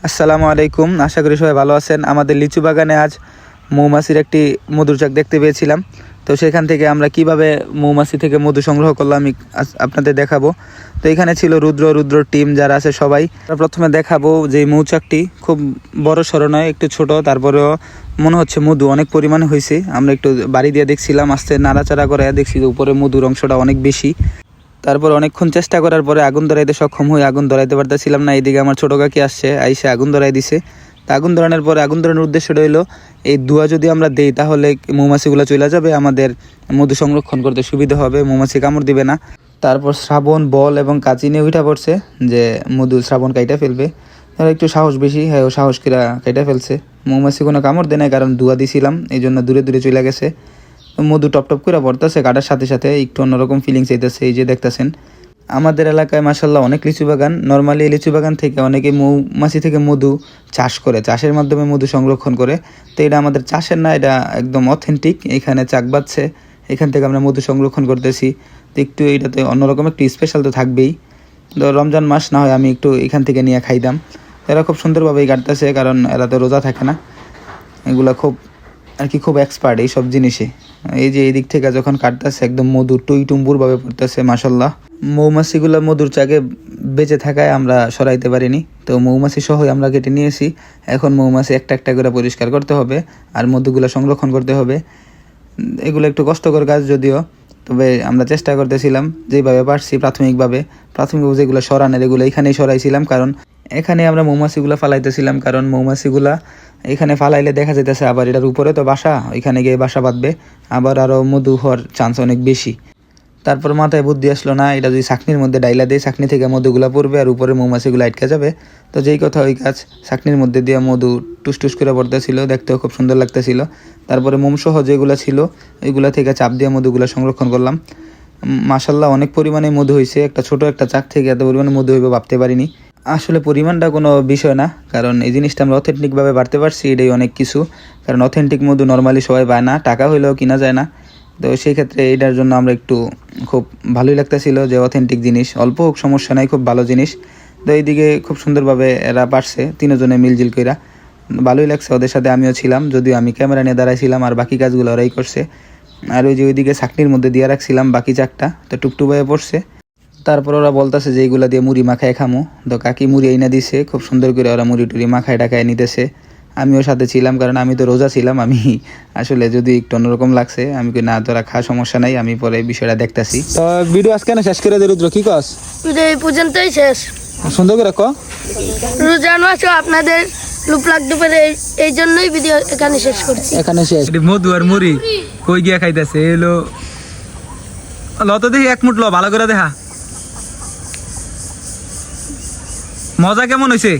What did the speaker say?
আসসালামু আলাইকুম, আশা করি সবাই ভালো আছেন। আমাদের লিচু বাগানে আজ মৌমাছির একটি মধুর চাক দেখতে পেয়েছিলাম। তো সেখান থেকে আমরা কিভাবে মৌমাছি থেকে মধু সংগ্রহ করলাম আমি আপনাদের দেখাবো। তো এখানে ছিল রুদ্র টিম যারা আছে সবাই। প্রথমে দেখাবো যে মৌচাকটি খুব বড় সড়ো নয়, একটু ছোট, তারপরেও মনে হচ্ছে মধু অনেক পরিমাণে হয়েছে। আমরা একটু বাড়ি দিয়ে দেখছিলাম, আস্তে নাড়াচাড়া করে দেখছি যে উপরে মধুর অংশটা অনেক বেশি। তারপর অনেকক্ষণ চেষ্টা করার পরে আগুন ধরাইতে সক্ষম হয়ে আগুন ধরাইতে পারতেছিলাম না। এইদিকে আমার ছোটো কাকি আসছে, আইসে আগুন ধরাই দিছে। তা আগুন ধরানোর পরে আগুন ধরানোর উদ্দেশ্যটা হইলো এই ধোঁয়া যদি আমরা দেই তাহলে মৌমাছিগুলো চলে যাবে, আমাদের মধু সংরক্ষণ করতে সুবিধা হবে, মৌমাছি কামড় দিবে না। তারপর শ্রাবণ, বল এবং কাঁচি নিয়ে উঠা পড়ছে যে মধু শ্রাবণ কাইটা ফেলবে। তারা একটু সাহস বেশি, হ্যাঁ ও সাহস কিরা কাইটা ফেলছে। মৌমাছি কোনো কামড় দেয় না, কারণ ধোঁয়া দিছিলাম, এই জন্য দূরে দূরে চলে গেছে। মধু টপ টপ করে পড়তেছে, কাটার সাথে সাথে একটু অন্যরকম ফিলিংস এইতেছে। এই যে দেখতেছেন আমাদের এলাকায় মাশাল্লাহ অনেক লিচু বাগান। নর্মালি লিচু বাগান থেকে অনেকে মৌমাছি থেকে মধু চাষ করে, চাষের মাধ্যমে মধু সংরক্ষণ করে। তো এটা আমাদের চাষের না, এটা একদম অথেন্টিক। এখানে চাক বাচ্ছে, এখান থেকে আমরা মধু সংরক্ষণ করতেছি। তো একটু এটাতে অন্যরকম একটু স্পেশাল তো থাকবেই। তো রমজান মাস না হয় আমি একটু এখান থেকে নিয়ে খাইতাম। এরা খুব সুন্দরভাবেই কাটতেছে, কারণ এরা তো রোজা থাকে না। এগুলা খুব খুব এক্সপার্ট এইসব জিনিসে। এই যে এই দিক থেকে যখন কাটতেছে একদম মধু টুইটুম্বুরভাবে পড়তেছে মাশাল্লাহ। মৌমাছিগুলো মধুর চাকে বেঁচে থাকায় আমরা সরাইতে পারিনি, তো মৌমাছি সহই আমরা কেটে নিয়েছি। এখন মৌমাছি একটা একটা করে পরিষ্কার করতে হবে আর মধুগুলো সংরক্ষণ করতে হবে। এগুলো একটু কষ্টকর কাজ যদিও, তবে আমরা চেষ্টা করতেছিলাম যেভাবে পারছি। প্রাথমিকভাবে যেগুলো সরানোর এগুলো এখানেই সরাইছিলাম, কারণ এখানে আমরা মৌমাছিগুলো ফালাইতেছিলাম। কারণ মৌমাছিগুলা এখানে ফালাইলে দেখা যেতেছে আবার এটার উপরে তো বাসা, ওইখানে গিয়ে বাসা বাঁধবে, আবার আরও মধু হওয়ার চান্স অনেক বেশি। তারপর মাথায় বুদ্ধি আসলো না, এটা যদি ছাকনির মধ্যে ডাইলা দেয়, ছাকনি থেকে মধুগুলো পড়বে আর উপরে মৌমাছিগুলো আটকে যাবে। তো যেই কথা ওই কাজ, ছাকনির মধ্যে দিয়ে মধু টুস করে পড়তেছিল, দেখতেও খুব সুন্দর লাগতেছিল। তারপরে মোমসহ যেগুলো ছিল ওইগুলো থেকে চাপ দিয়ে মধুগুলো সংরক্ষণ করলাম। মাশাল্লাহ অনেক পরিমাণে মধু হয়েছে। একটা ছোট একটা চাক থেকে এত পরিমাণে মধু হইবে ভাবতে পারিনি। আসলে পরিমাণটা কোনো বিষয় না, কারণ এই জিনিসটা আমরা অথেন্টিকভাবে বাড়তে পারছি, এটাই অনেক কিছু। কারণ অথেন্টিক মধু নর্মালি সবাই পায় না, টাকা হইলেও কিনা যায় না। তো সেই ক্ষেত্রে এটার জন্য আমরা একটু খুব ভালোই লাগতেছিল যে অথেন্টিক জিনিস, অল্প হোক সমস্যা নাই, খুব ভালো জিনিস। তো এইদিকে খুব সুন্দরভাবে এরা পারছে, তিনজনে মিলজিল কইরা, ভালোই লাগছে। ওদের সাথে আমিও ছিলাম, যদিও আমি ক্যামেরা নিয়ে দাঁড়াইছিলাম, আর বাকি কাজগুলো ওরাই করছে। আর ওই যে ওইদিকে ছাকনির মধ্যে দিয়ে রাখছিলাম বাকি চাকটা, তো টুকটুবাইয়ে পড়ছে। তারপর ওরা বলতেছে যে এইগুলা দিয়ে মুড়ি মাখায় খামো। তো কাকি মুড়ি আইনা দিছে, খুব সুন্দর করে ওরা মুড়ি টুড়ি মাখায় টাকায় নিতেছে। আমিও সাথে ছিলাম, কারণ আমি তো রোজা ছিলাম। আমি আসলে যদি একটু অন্যরকম লাগছে, আমি কই না তোরা খা, সমস্যা নাই, আমি পরে বিষয়টা দেখতেছি। তো ভিডিও আজকে শেষ করে দে রুদ্র, কি কস? ভিডিও এই পর্যন্তই শেষ। সুন্দর করে ক। রোজার মাসে আপনাদের লুপ লাগতে পারে, এই জন্যই ভিডিও এখানে শেষ করছি। এখানে শেষ। মধু আর মুড়ি কই গিয়া খাইতেছে এলো। লত দেখি এক মুঠ ল, ভালো করে দেখা মজা কেমন হয়েছে।